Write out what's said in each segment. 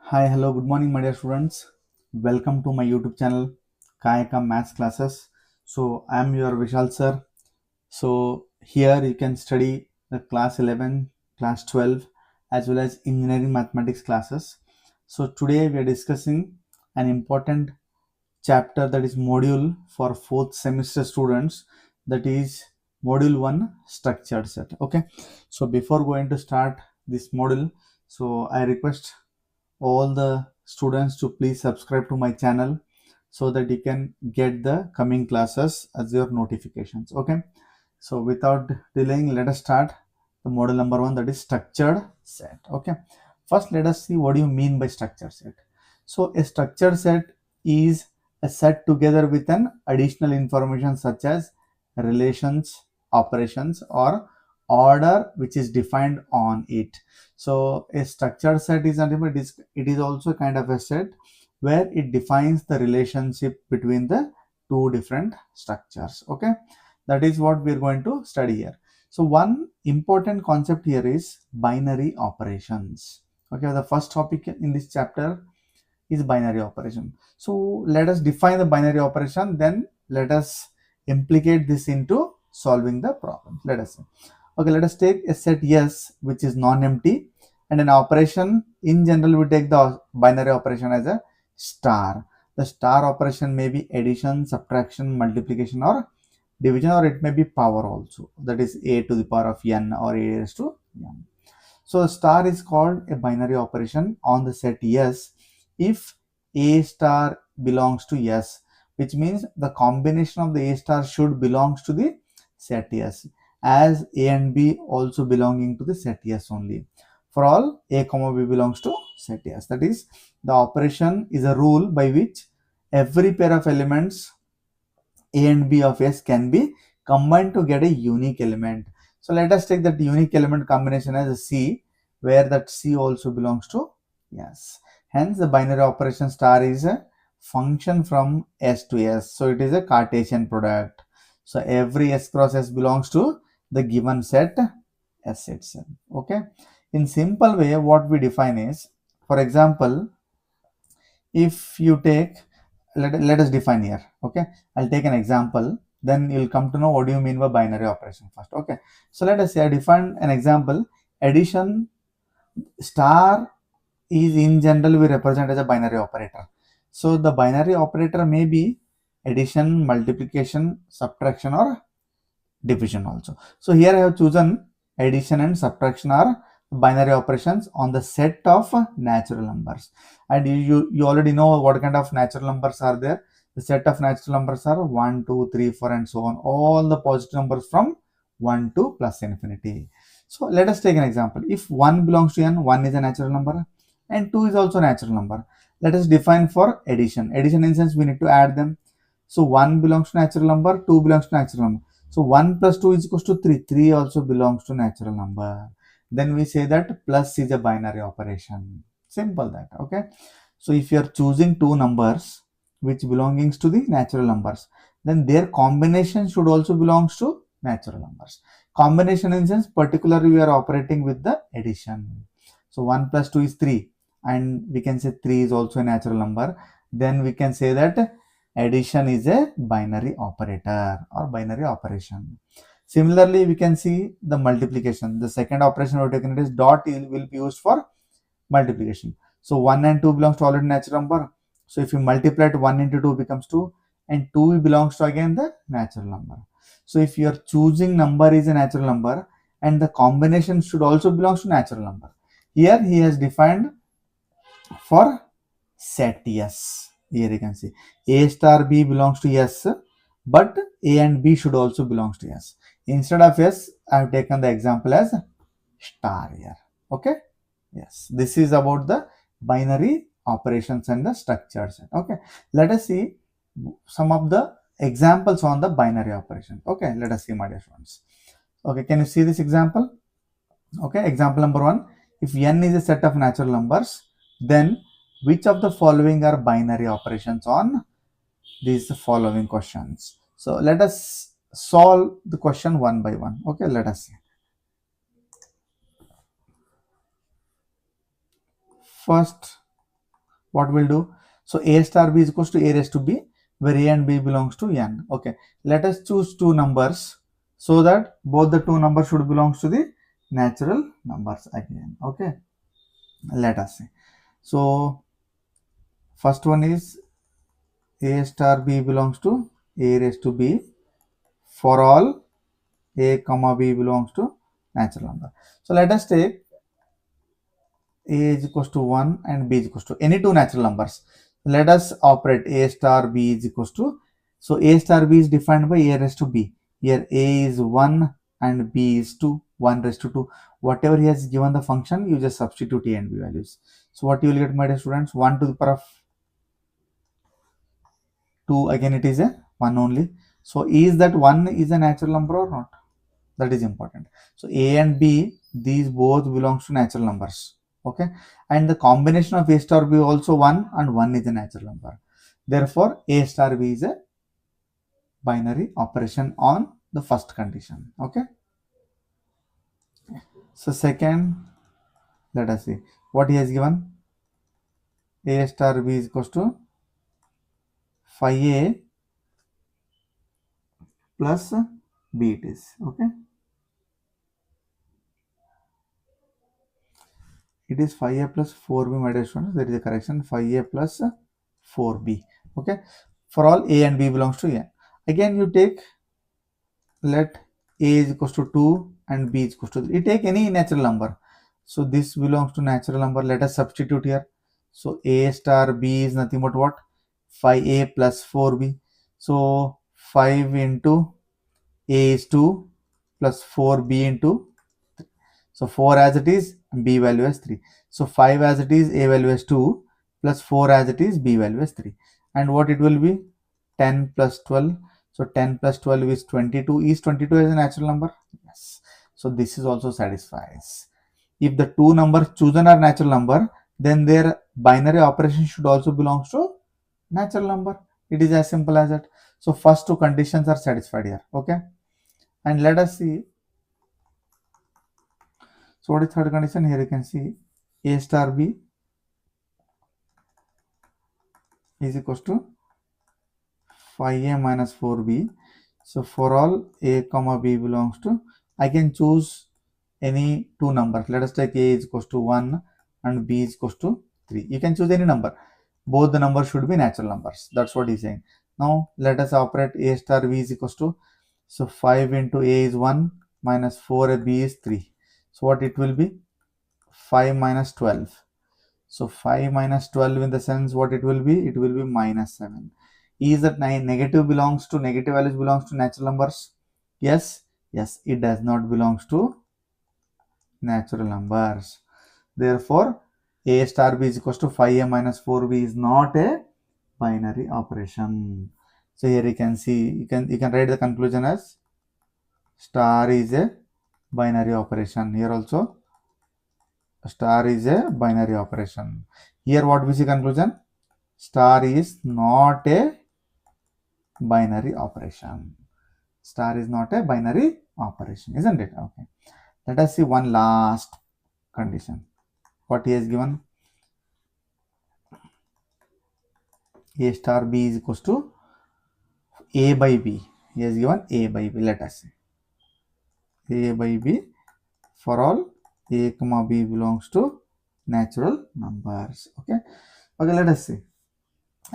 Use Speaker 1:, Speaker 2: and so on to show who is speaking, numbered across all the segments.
Speaker 1: Hi, hello, good morning, my dear students. Welcome to my YouTube channel, Kayaka Maths Classes. So, I am your Vishal sir. So, here you can study the class 11, class 12, as well as engineering mathematics classes. So, today we are discussing an important chapter, that is module for fourth semester students, that is module 1 structured set. Okay, so before going to start this module, so I request all the students to please subscribe to my channel so that you can get the coming classes as your notifications. Okay, so without delaying, let us start the model number 1, that is structured set. Okay, first let us see what do you mean by structured set. So a structured set is a set together with an additional information such as relations, operations, or order which is defined on it. So a structured set is nothing but it is also kind of a set where it defines the relationship between the two different structures. Okay, that is what we are going to study here. So one important concept here is binary operations. Okay, the first topic in this chapter is binary operation. So let us define the binary operation, then let us implicate this into solving the problem. Let us say, okay, let us take a set S which is non-empty, and an operation in general we take the binary operation as a star. The star operation may be addition, subtraction, multiplication, or division, or it may be power also, that is a to the power of n or a raised to n. So a star is called a binary operation on the set S if A star belongs to S, which means the combination of the A star should belongs to the set S, as A and B also belonging to the set S only. For all A comma B belongs to set S. That is, the operation is a rule by which every pair of elements A and B of S can be combined to get a unique element. So let us take that unique element combination as a C, where that C also belongs to S. Hence the binary operation star is a function from S to S. So it is a Cartesian product. So every S cross S belongs to the given set S itself. Okay. In simple way, what we define is, for example, if you take, let us define here. Okay, I'll take an example, then you'll come to know what do you mean by binary operation first. Okay, so let us say I define an example. Addition star is in general we represent as a binary operator. So the binary operator may be addition, multiplication, subtraction, or division also. So here I have chosen addition and subtraction are binary operations on the set of natural numbers, and you already know what kind of natural numbers are there. The set of natural numbers are 1, 2, 3, 4, and so on, all the positive numbers from 1 to plus infinity. So let us take an example. If 1 belongs to n, 1 is a natural number and 2 is also a natural number. Let us define for addition. Addition in sense we need to add them. So 1 belongs to natural number, 2 belongs to natural number. So 1 plus 2 is equals to 3. 3 also belongs to natural number. Then we say that plus is a binary operation. Simple that. Okay. So if you are choosing two numbers which belongs to the natural numbers, then their combination should also belongs to natural numbers. Combination in sense particularly we are operating with the addition. So 1 plus 2 is 3, and we can say 3 is also a natural number. Then we can say that addition is a binary operator or binary operation. Similarly, we can see the multiplication. The second operation we're taking is dot will be used for multiplication. So 1 and 2 belongs to already natural number. So if you multiply it, 1 into 2 becomes 2, and 2 belongs to again the natural number. So if you are choosing number is a natural number, and the combination should also belongs to natural number. Here he has defined for set S. Here you can see A star B belongs to S, but A and B should also belongs to S. Instead of S, I have taken the example as star here. Okay. Yes, this is about the binary operations and the structures. Okay, let us see some of the examples on the binary operation. Okay, let us see, my dear friends. Okay, can you see this example? Okay, example number 1. If n is a set of natural numbers, then which of the following are binary operations on these following questions? So let us solve the question one by one. Okay, let us see. First, what we'll do? So a star b is equals to a raised to b, where a and b belongs to n. Okay, let us choose two numbers so that both the two numbers should belong to the natural numbers again. Okay, let us see. So first one is a star b belongs to a raised to b for all a comma b belongs to natural number. So let us take a is equals to 1 and b is equals to any two natural numbers. Let us operate a star b is equals to, so a star b is defined by a raised to b. Here a is 1 and b is 2, 1 raised to 2. Whatever he has given the function, you just substitute a and b values. So what you will get, my dear students, 1 to the power of 2, again it is a 1 only. So is that 1 is a natural number or not? That is important. So a and b, these both belongs to natural numbers. Okay, and the combination of a star b also 1 and 1 is a natural number. Therefore a star b is a binary operation on the first condition. Okay, so second, let us see what he has given. A star b is equals to phi a plus b it is. Okay, it is phi a plus 4b, my dear students. There is a correction, phi a plus 4b. Okay, for all a and b belongs to a. Again you take, let a is equals to 2 and b is equals to 3. You take any natural number. So this belongs to natural number. Let us substitute here. So a star b is nothing but what? Phi a plus 4b. So 5 into a is 2 plus 4b into, so 4 as it is, b value as 3. So 5 as it is, a value as 2 plus 4 as it is, b value as 3. And what it will be? 10 plus 12. So 10 plus 12 is 22. Is 22 as a natural number? Yes. So this is also satisfies. If the two numbers chosen are natural number, then their binary operation should also belong to natural number. It is as simple as that. So first two conditions are satisfied here. Okay. And let us see. So what is third condition? Here you can see a star b is equals to phi a minus 4b. So for all a comma b belongs to, I can choose any two numbers. Let us take a is equals to 1 and b is equals to 3. You can choose any number. Both the numbers should be natural numbers. That's what he's saying. Now let us operate a star b is equals to, so 5 into a is 1 minus 4b is 3. So what it will be? 5 minus 12. So 5 minus 12 in the sense what it will be? It will be minus 7. Is that negative belongs to, negative values belongs to natural numbers? Yes. Yes, it does not belongs to natural numbers. Therefore, a star b is equals to phi a minus 4b is not a binary operation. So here you can see, you can write the conclusion as star is a binary operation. Here also star is a binary operation. Here what we see conclusion? Star is not a binary operation. Star is not a binary operation, isn't it? Okay. Let us see one last condition. What he has given? A star b is equals to a by b. He has given a by b. Let us see. A by b for all a comma b belongs to natural numbers. Okay. Okay, let us see.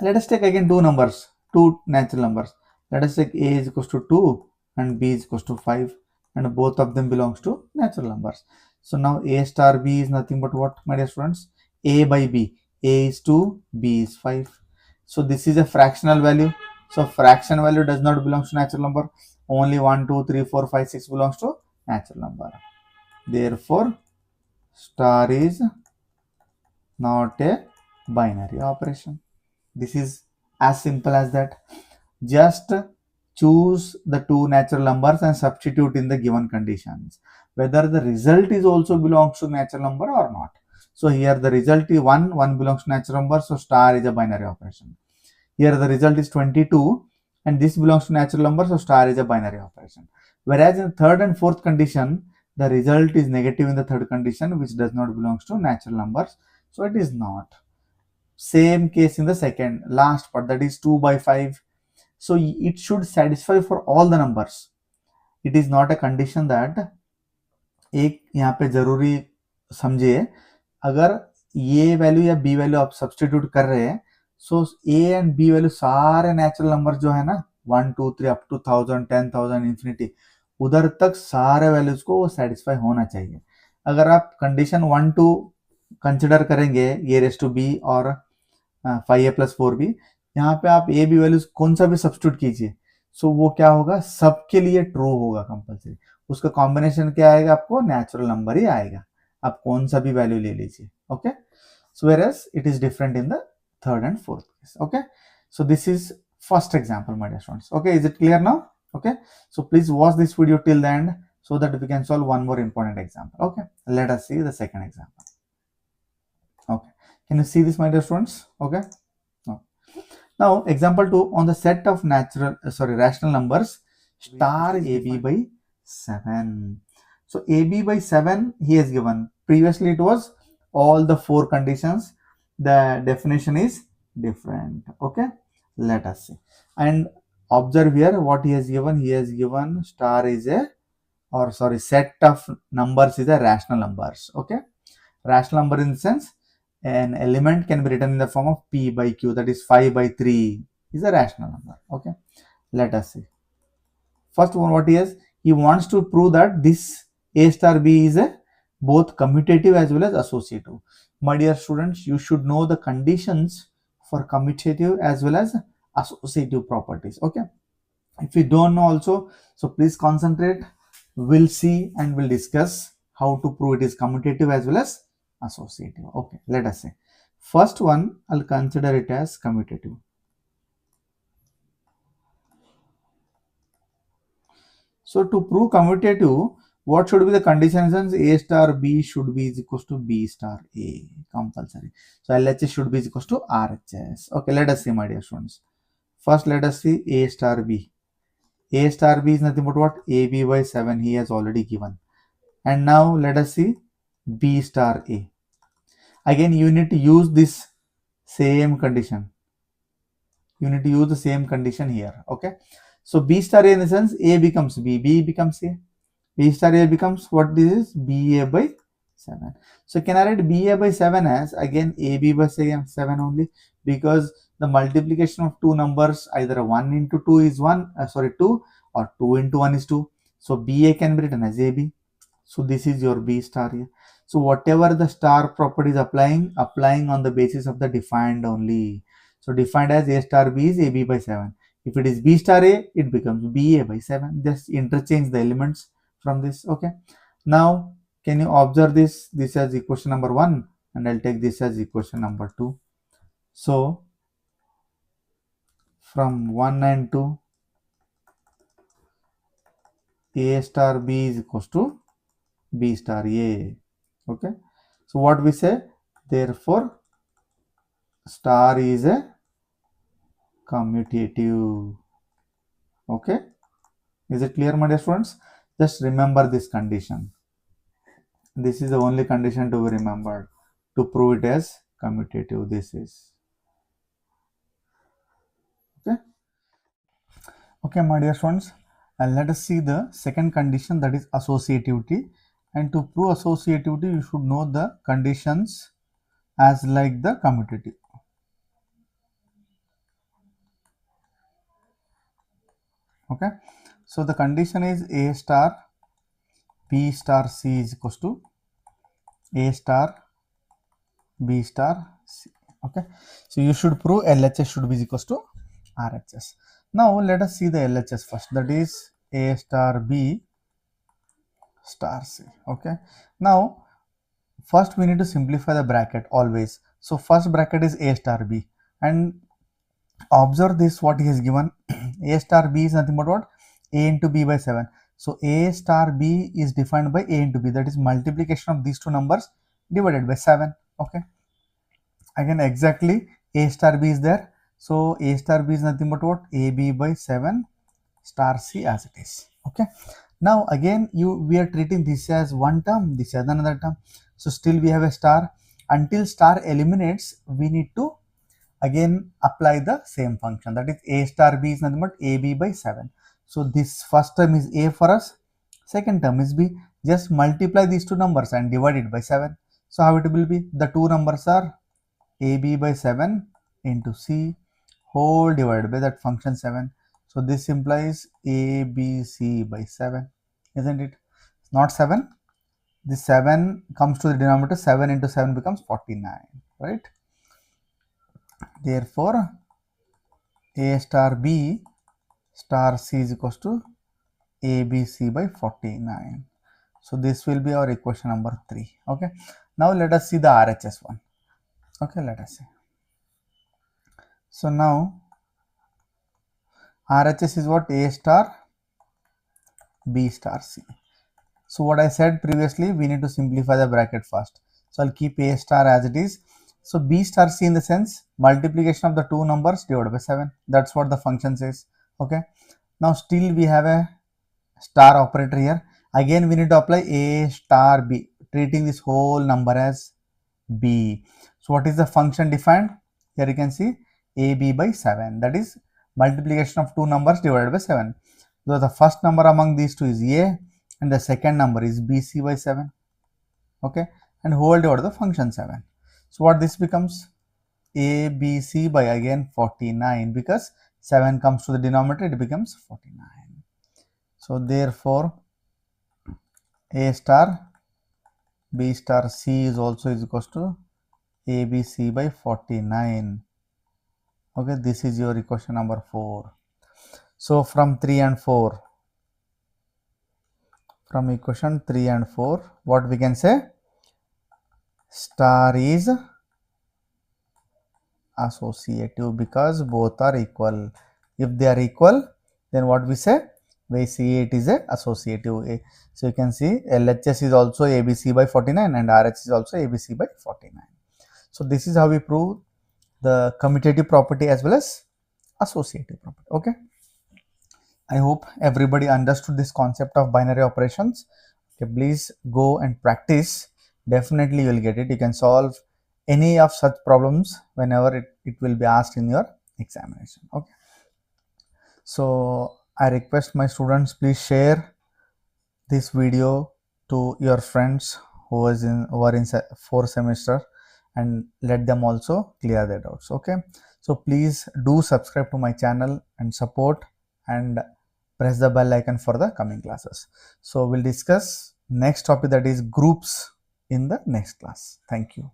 Speaker 1: Let us take again two numbers, two natural numbers. Let us take a is equals to 2 and b is equals to 5, and both of them belongs to natural numbers. So now a star b is nothing but what, my dear students? A by b. A is 2, b is 5. So this is a fractional value. So fraction value does not belong to natural number. Only 1, 2, 3, 4, 5, 6 belongs to natural number. Therefore, star is not a binary operation. This is as simple as that. Just choose the two natural numbers and substitute in the given conditions, whether the result is also belongs to natural number or not. So here the result is 1 belongs to natural number, so star is a binary operation. Here the result is 22 and this belongs to natural number, so star is a binary operation. Whereas in third and fourth condition, the result is negative in the third condition, which does not belongs to natural numbers, so it is not. Same case in the second last part, that is 2 by 5. So it should satisfy for all the numbers. It is not a condition that एक यहाँ पे जरूरी समझिए, अगर ये value या B value आप substitute कर रहे हैं, सो ए एंड बी वैल्यू सारे नेचुरल नंबर जो है ना 1 2 3 अप टू 1000 10,000 इंफिनिटी, उधर तक सारे वैल्यूज को वो सेटिस्फाई होना चाहिए. अगर आप कंडीशन 1 2 कंसिडर करेंगे ए रेस टू बी और 5a प्लस 4b, यहाँ पे आप ए बी वैल्यूज कौन सा भी सब्सटीट्यूट कीजिए, सो वो क्या होगा, सबके लिए ट्रू होगा कंपल्सरी. उसका कॉम्बिनेशन क्या आएगा, आपको नेचुरल नंबर ही आएगा, आप कौन सा भी वैल्यू ले लीजिए. Okay, so whereas it is different in the third and fourth case. Okay, so this is first example, my dear students. Okay, is it clear now? Okay, so please watch this video till the end so that we can solve one more important example. Okay, let us see the second example. Okay, can you see this, my dear students? Okay, now example 2, on the set of rational numbers star ab by 7. So AB by 7 he has given. Previously it was all the 4 conditions. The definition is different. Okay, let us see. And observe here what he has given. He has given star is a, or sorry, set of numbers is a rational numbers. Okay, rational number in the sense an element can be written in the form of P by Q, that is 5 by 3 is a rational number. Okay, let us see. First one, what he wants to prove that this A star B is a both commutative as well as associative. My dear students, you should know the conditions for commutative as well as associative properties. Okay, if you don't know also, so please concentrate. We'll see and we'll discuss how to prove it is commutative as well as associative. Okay, let us see. First one, I'll consider it as commutative. So to prove commutative, what should be the conditions? A star B should be is equals to B star A, compulsory. So LHS should be is equals to RHS. Okay, let us see, my dear students. First, let us see A star B. A star B is nothing but what? AB by 7 he has already given. And now let us see B star A. Again, you need to use this same condition. You need to use the same condition here. Okay. So B star A in the sense A becomes B, B becomes A. B star A becomes what this is? BA by 7. So can I write BA by 7 as again AB by 7 only, because the multiplication of two numbers either 1 into 2 is 2, or 2 into 1 is 2. So BA can be written as AB. So this is your B star here. So whatever the star property is applying on the basis of the defined only. So defined as A star B is AB by 7. If it is B star A, it becomes BA by 7. Just interchange the elements from this. Okay. Now, can you observe this? This as equation number 1 and I'll take this as equation number 2. So, from 1 and 2, A star B is equals to B star A. Okay. So, what we say? Therefore, star is a commutative. Okay. Is it clear, my dear students? Just remember this condition. This is the only condition to be remembered to prove it as commutative. This is. Okay. Okay, my dear students. And let us see the second condition, that is associativity. And to prove associativity, you should know the conditions as like the commutative. Okay. So the condition is A star B star C is equals to A star B star C. Okay. So you should prove LHS should be equals to RHS. Now let us see the LHS first, that is A star B star C. Okay. Now first we need to simplify the bracket always. So first bracket is A star B, and observe this what he has given. A star B is nothing but what? A into B by 7. So A star B is defined by A into B, that is multiplication of these two numbers divided by 7. Okay. Again exactly A star B is there. So A star B is nothing but what? AB by 7 star C as it is. Okay. Now again we are treating this as one term, this as another term. So still we have a star. Until star eliminates, we need to again apply the same function, that is a star b is nothing but ab by 7. So this first term is a for us, second term is b. Just multiply these two numbers and divide it by 7. So how it will be? The two numbers are ab by 7 into c whole divided by that function 7. So this implies abc by 7, isn't it? Not 7. This 7 comes to the denominator, 7 into 7 becomes 49, right? Therefore, a star b star c is equals to abc by 49. So this will be our equation number 3. Okay. Now let us see the RHS one. Okay, let us see. So now RHS is what? A star b star c. So what I said previously, we need to simplify the bracket first. So I'll keep a star as it is. So b star c in the sense multiplication of the two numbers divided by 7. That's what the function says. Okay. Now still we have a star operator here. Again we need to apply a star b, treating this whole number as b. So what is the function defined? Here you can see ab by 7. That is multiplication of two numbers divided by 7. So the first number among these two is a and the second number is bc by 7. Okay, and whole divided the function 7. So what this becomes? abc by again 49, because 7 comes to the denominator, it becomes 49. So therefore a star b star c is also is equals to abc by 49. Okay, this is your equation number 4. So from 3 and 4, from equation 3 and 4, what we can say? Star is associative because both are equal. If they are equal, then what we say? We see it is a associative. So you can see LHS is also ABC by 49 and RH is also ABC by 49. So this is how we prove the commutative property as well as associative property. Okay. I hope everybody understood this concept of binary operations. Okay, please go and practice. Definitely you will get it. You can solve any of such problems whenever it will be asked in your examination. Okay. So I request my students, please share this video to your friends who are in 4th semester and let them also clear their doubts. Okay. So please do subscribe to my channel and support and press the bell icon for the coming classes. So we'll discuss next topic, that is groups, in the next class. Thank you.